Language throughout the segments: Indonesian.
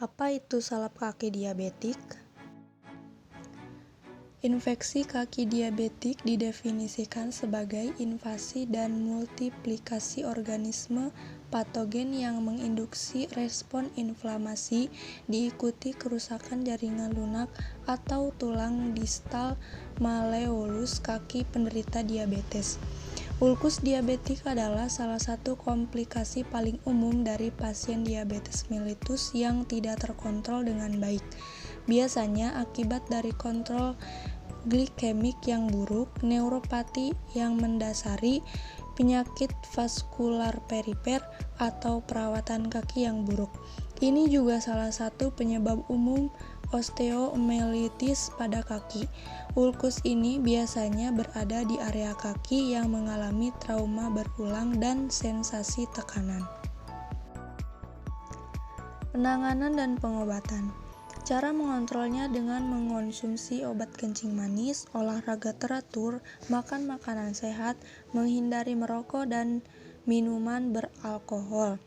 Apa itu salep kaki diabetik? Infeksi kaki diabetik didefinisikan sebagai invasi dan multiplikasi organisme patogen yang menginduksi respon inflamasi diikuti kerusakan jaringan lunak atau tulang distal malleolus kaki penderita diabetes. Ulkus diabetik adalah salah satu komplikasi paling umum dari pasien diabetes mellitus yang tidak terkontrol dengan baik. Biasanya akibat dari kontrol glikemik yang buruk, neuropati yang mendasari, penyakit vaskular perifer, atau perawatan kaki yang buruk. Ini juga salah satu penyebab umum osteomyelitis pada kaki. Ulkus ini biasanya berada di area kaki yang mengalami trauma berulang dan sensasi tekanan. Penanganan dan pengobatan. Cara mengontrolnya dengan mengonsumsi obat kencing manis, olahraga teratur, makan makanan sehat, menghindari merokok dan minuman beralkohol.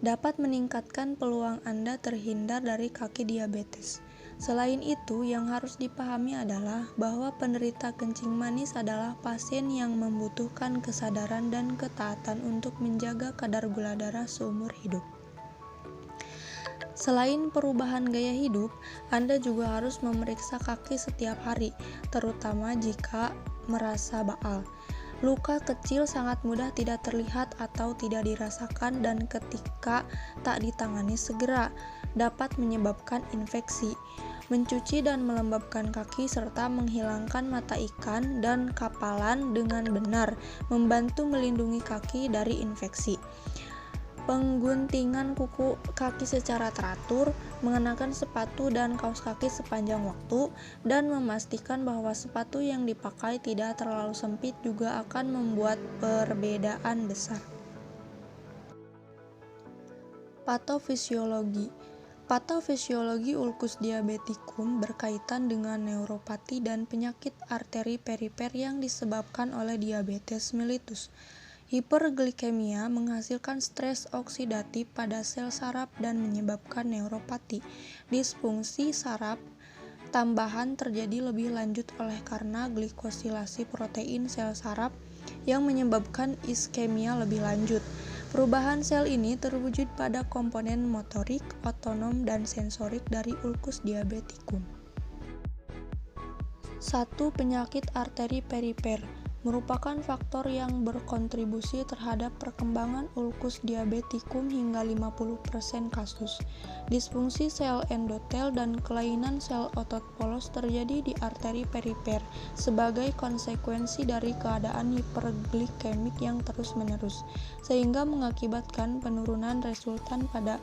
Dapat meningkatkan peluang Anda terhindar dari kaki diabetes. Selain itu, yang harus dipahami adalah bahwa penderita kencing manis adalah pasien yang membutuhkan kesadaran dan ketaatan untuk menjaga kadar gula darah seumur hidup. Selain perubahan gaya hidup, Anda juga harus memeriksa kaki setiap hari, terutama jika merasa baal. Luka kecil sangat mudah tidak terlihat atau tidak dirasakan dan ketika tak ditangani segera, dapat menyebabkan infeksi. Mencuci dan melembabkan kaki serta menghilangkan mata ikan dan kapalan dengan benar, membantu melindungi kaki dari infeksi. Pengguntingan kuku kaki secara teratur, mengenakan sepatu dan kaos kaki sepanjang waktu, dan memastikan bahwa sepatu yang dipakai tidak terlalu sempit juga akan membuat perbedaan besar. Patofisiologi. Patofisiologi ulkus diabetikum berkaitan dengan neuropati dan penyakit arteri perifer yang disebabkan oleh diabetes mellitus. Hiperglikemia menghasilkan stres oksidatif pada sel saraf dan menyebabkan neuropati. Disfungsi saraf tambahan terjadi lebih lanjut oleh karena glikosilasi protein sel saraf yang menyebabkan iskemia lebih lanjut. Perubahan sel ini terwujud pada komponen motorik, otonom, dan sensorik dari ulkus diabetikum. 1. Penyakit arteri perifer merupakan faktor yang berkontribusi terhadap perkembangan ulkus diabetikum hingga 50% kasus. Disfungsi sel endotel dan kelainan sel otot polos terjadi di arteri perifer sebagai konsekuensi dari keadaan hiperglikemik yang terus-menerus, sehingga mengakibatkan penurunan resultan pada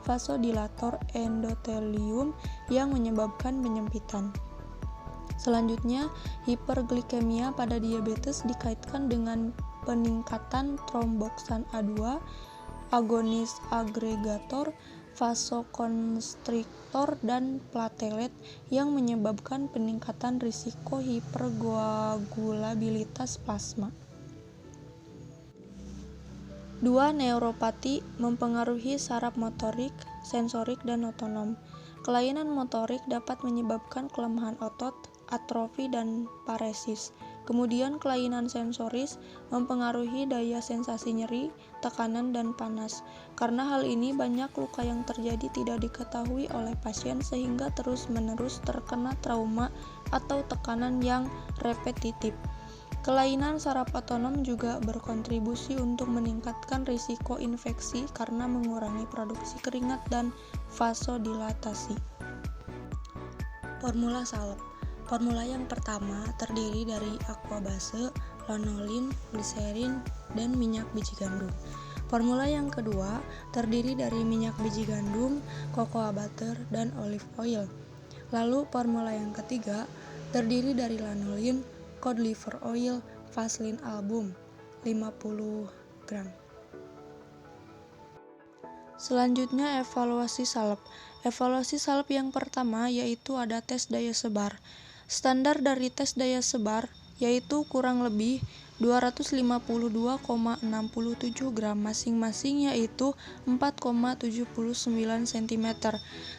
vasodilator endotelium yang menyebabkan penyempitan. Selanjutnya, hiperglikemia pada diabetes dikaitkan dengan peningkatan tromboksan A2, agonis agregator, vasokonstriktor, dan platelet yang menyebabkan peningkatan risiko hiperkoagulabilitas plasma. 2. Neuropati mempengaruhi saraf motorik, sensorik, dan otonom. Kelainan motorik dapat menyebabkan kelemahan otot, atrofi, dan paresis. Kemudian kelainan sensoris mempengaruhi daya sensasi nyeri, tekanan, dan panas. Karena hal ini banyak luka yang terjadi tidak diketahui oleh pasien sehingga terus-menerus terkena trauma atau tekanan yang repetitif. Kelainan saraf otonom juga berkontribusi untuk meningkatkan risiko infeksi karena mengurangi produksi keringat dan vasodilatasi. Formula salep. Formula yang pertama terdiri dari aquabase, lanolin, gliserin, dan minyak biji gandum. Formula yang kedua terdiri dari minyak biji gandum, cocoa butter, dan olive oil. Lalu formula yang ketiga terdiri dari lanolin, cod liver oil, vaseline album 50 gram. Selanjutnya evaluasi salep. Evaluasi salep yang pertama yaitu ada tes daya sebar. Standar dari tes daya sebar yaitu kurang lebih 252,67 gram masing-masing, yaitu 4,79 cm.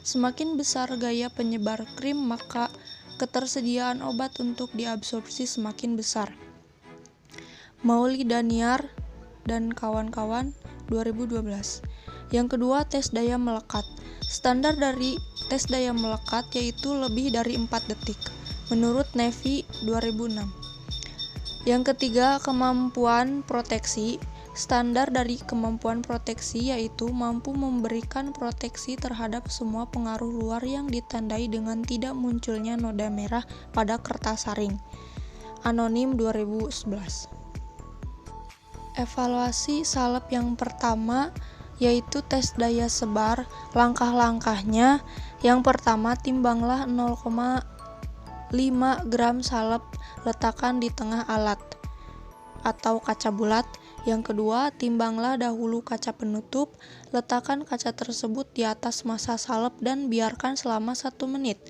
Semakin besar gaya penyebar krim, maka ketersediaan obat untuk diabsorpsi semakin besar. Mauli Daniar dan kawan-kawan 2012. Yang kedua, tes daya melekat. Standar dari tes daya melekat yaitu lebih dari 4 detik menurut Navy 2006. Yang ketiga, kemampuan proteksi. Standar dari kemampuan proteksi yaitu mampu memberikan proteksi terhadap semua pengaruh luar yang ditandai dengan tidak munculnya noda merah pada kertas saring. Anonim 2011. Evaluasi salep yang pertama yaitu tes daya sebar. Langkah-langkahnya, yang pertama, timbanglah 0,5 gram salep, letakkan di tengah alat atau kaca bulat. Yang kedua, timbanglah dahulu kaca penutup, letakkan kaca tersebut di atas massa salep dan biarkan selama 1 menit.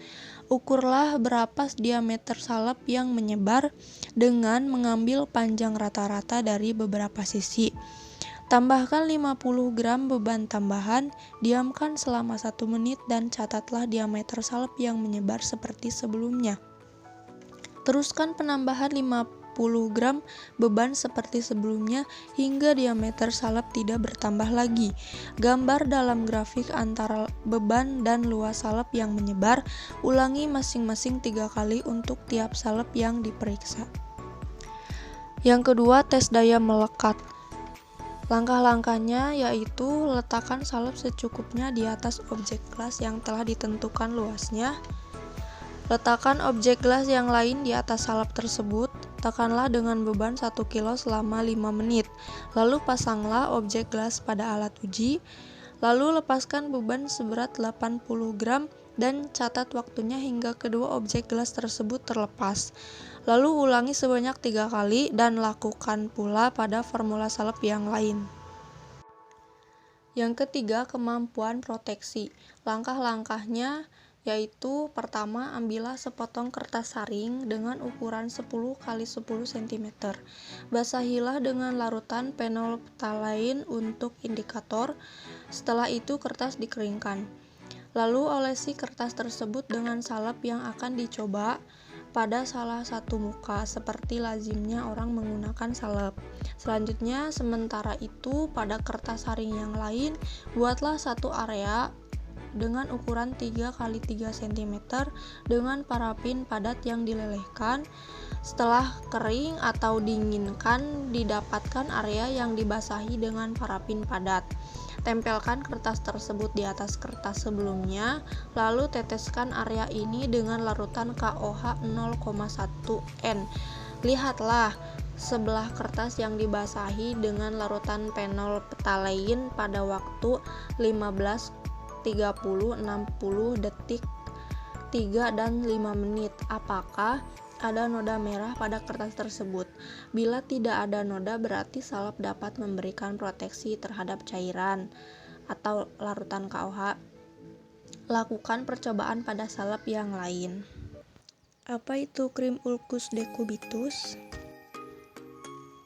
Ukurlah berapa diameter salep yang menyebar dengan mengambil panjang rata-rata dari beberapa sisi. Tambahkan 50 gram beban tambahan, diamkan selama 1 menit dan catatlah diameter salep yang menyebar seperti sebelumnya. Teruskan penambahan 50 gram beban seperti sebelumnya hingga diameter salep tidak bertambah lagi. Gambar dalam grafik antara beban dan luas salep yang menyebar. Ulangi masing-masing 3 kali untuk tiap salep yang diperiksa. Yang kedua, tes daya melekat. Langkah-langkahnya yaitu letakkan salep secukupnya di atas objek gelas yang telah ditentukan luasnya. Letakkan objek gelas yang lain di atas salep tersebut. Tekanlah dengan beban 1 kilo selama 5 menit. Lalu pasanglah objek gelas pada alat uji. Lalu lepaskan beban seberat 80 gram dan catat waktunya hingga kedua objek gelas tersebut terlepas. Lalu ulangi sebanyak 3 kali dan lakukan pula pada formula salep yang lain. Yang ketiga, kemampuan proteksi. Langkah-langkahnya yaitu pertama, ambillah sepotong kertas saring dengan ukuran 10 x 10 cm. Basahilah dengan larutan phenolphthalein untuk indikator. Setelah itu kertas dikeringkan. Lalu olesi kertas tersebut dengan salep yang akan dicoba pada salah satu muka, seperti lazimnya orang menggunakan salep. Selanjutnya, sementara itu pada kertas saring yang lain, buatlah satu area dengan ukuran 3 x 3 cm dengan parafin padat yang dilelehkan. Setelah kering atau dinginkan, didapatkan area yang dibasahi dengan parafin padat. Tempelkan kertas tersebut di atas kertas sebelumnya, lalu teteskan area ini dengan larutan KOH 0,1 N. Lihatlah sebelah kertas yang dibasahi dengan larutan phenolphthalein pada waktu 15, 30, 60 detik, 3 dan 5 menit. Apakah ada noda merah pada kertas tersebut? Bila tidak ada noda, berarti salep dapat memberikan proteksi terhadap cairan atau larutan KOH. Lakukan percobaan pada salep yang lain. Apa itu krim ulcus decubitus?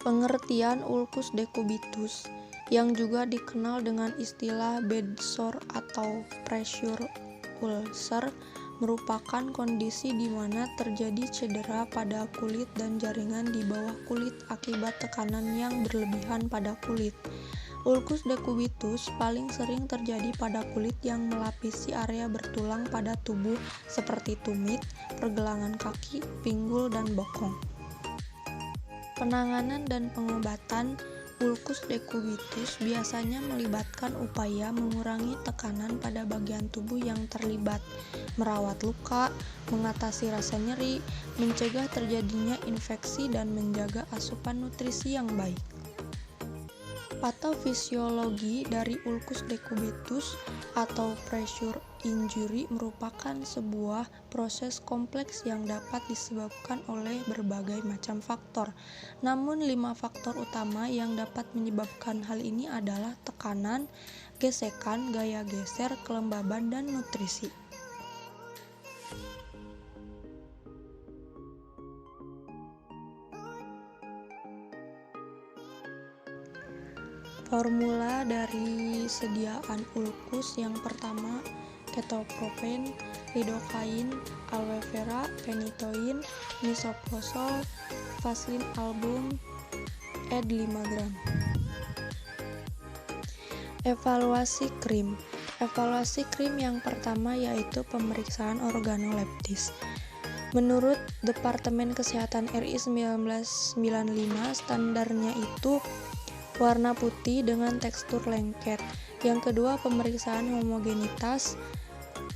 Pengertian ulcus decubitus, yang juga dikenal dengan istilah bed sore atau pressure ulcer, merupakan kondisi di mana terjadi cedera pada kulit dan jaringan di bawah kulit akibat tekanan yang berlebihan pada kulit. Ulcus decubitus paling sering terjadi pada kulit yang melapisi area bertulang pada tubuh seperti tumit, pergelangan kaki, pinggul, dan bokong. Penanganan dan pengobatan ulcus decubitus biasanya melibatkan upaya mengurangi tekanan pada bagian tubuh yang terlibat, merawat luka, mengatasi rasa nyeri, mencegah terjadinya infeksi, dan menjaga asupan nutrisi yang baik. Patofisiologi dari ulcus decubitus atau pressure injury merupakan sebuah proses kompleks yang dapat disebabkan oleh berbagai macam faktor. Namun 5 faktor utama yang dapat menyebabkan hal ini adalah tekanan, gesekan, gaya geser, kelembaban, dan nutrisi. Formula dari sediaan ulkus yang pertama, ketoprofen, lidocain, aloe vera, phenytoin, misoprostol, vaselin album, ed 5 gram. Evaluasi krim. Evaluasi krim yang pertama yaitu pemeriksaan organoleptis. Menurut Departemen Kesehatan RI 1995, standarnya itu warna putih dengan tekstur lengket. Yang kedua, pemeriksaan homogenitas.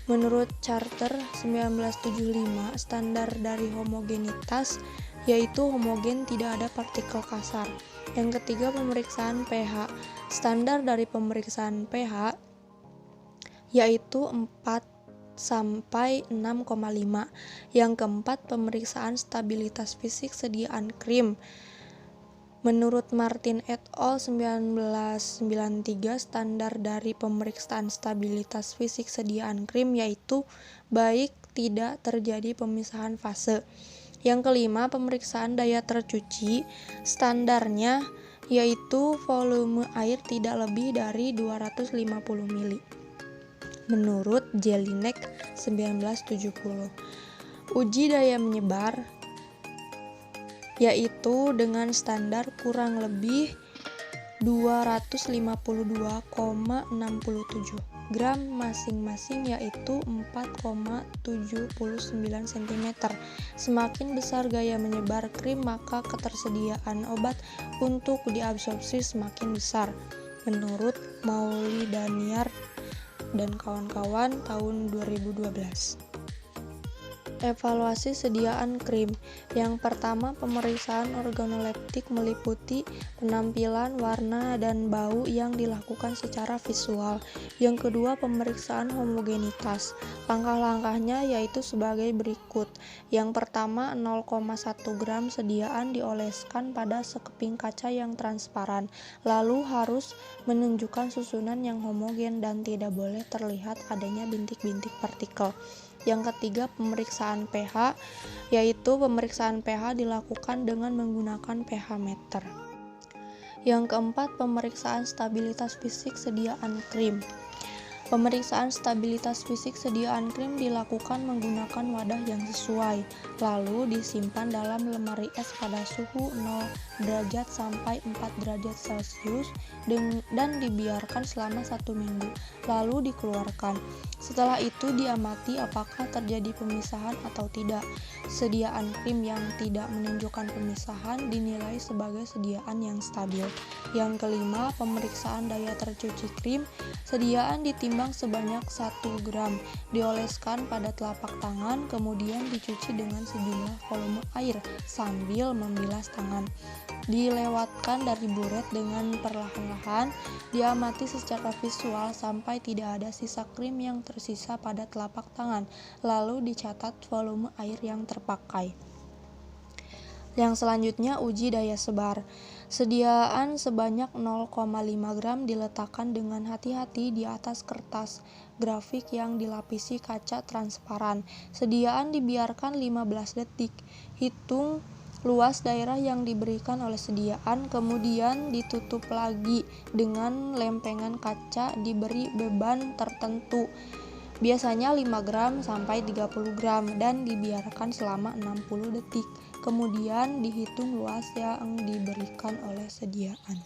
Menurut Charter 1975, standar dari homogenitas yaitu homogen, tidak ada partikel kasar. Yang ketiga, pemeriksaan pH. Standar dari pemeriksaan pH yaitu 4 sampai 6,5. Yang keempat, pemeriksaan stabilitas fisik sediaan krim. Menurut Martin et al. 1993, standar dari pemeriksaan stabilitas fisik sediaan krim yaitu baik tidak terjadi pemisahan fase. Yang kelima, pemeriksaan daya tercuci. Standarnya yaitu volume air tidak lebih dari 250 ml. Menurut Jelinek 1970. Uji daya menyebar yaitu dengan standar kurang lebih 252,67 gram masing-masing yaitu 4,79 cm. Semakin besar gaya menyebar krim, maka ketersediaan obat untuk diabsorpsi semakin besar. Menurut Mauli Daniar dan kawan-kawan tahun 2012. Evaluasi sediaan krim. Yang pertama, pemeriksaan organoleptik meliputi penampilan, warna, dan bau yang dilakukan secara visual. Yang kedua, pemeriksaan homogenitas. Langkah-langkahnya yaitu sebagai berikut. Yang pertama, 0,1 gram sediaan dioleskan pada sekeping kaca yang transparan, lalu harus menunjukkan susunan yang homogen dan tidak boleh terlihat adanya bintik-bintik partikel. Yang ketiga, pemeriksaan pH, yaitu pemeriksaan pH dilakukan dengan menggunakan pH meter. Yang keempat, pemeriksaan stabilitas fisik sediaan krim. Pemeriksaan stabilitas fisik sediaan krim dilakukan menggunakan wadah yang sesuai, lalu disimpan dalam lemari es pada suhu 0 derajat sampai 4 derajat Celcius dan dibiarkan selama 1 minggu, lalu dikeluarkan. Setelah itu diamati apakah terjadi pemisahan atau tidak. Sediaan krim yang tidak menunjukkan pemisahan dinilai sebagai sediaan yang stabil. Yang kelima, pemeriksaan daya tercuci krim. Sediaan ditimbang sebanyak 1 gram, dioleskan pada telapak tangan, kemudian dicuci dengan sejumlah volume air sambil membilas tangan. Dilewatkan dari buret dengan perlahan-lahan, diamati secara visual sampai tidak ada sisa krim yang tersisa pada telapak tangan, lalu dicatat volume air yang terpakai. Yang selanjutnya, uji daya sebar. Sediaan sebanyak 0,5 gram diletakkan dengan hati-hati di atas kertas grafik yang dilapisi kaca transparan. Sediaan dibiarkan 15 detik. Hitung luas daerah yang diberikan oleh sediaan, kemudian ditutup lagi dengan lempengan kaca diberi beban tertentu, biasanya 5 gram sampai 30 gram, dan dibiarkan selama 60 detik. Kemudian dihitung luas yang diberikan oleh sediaan.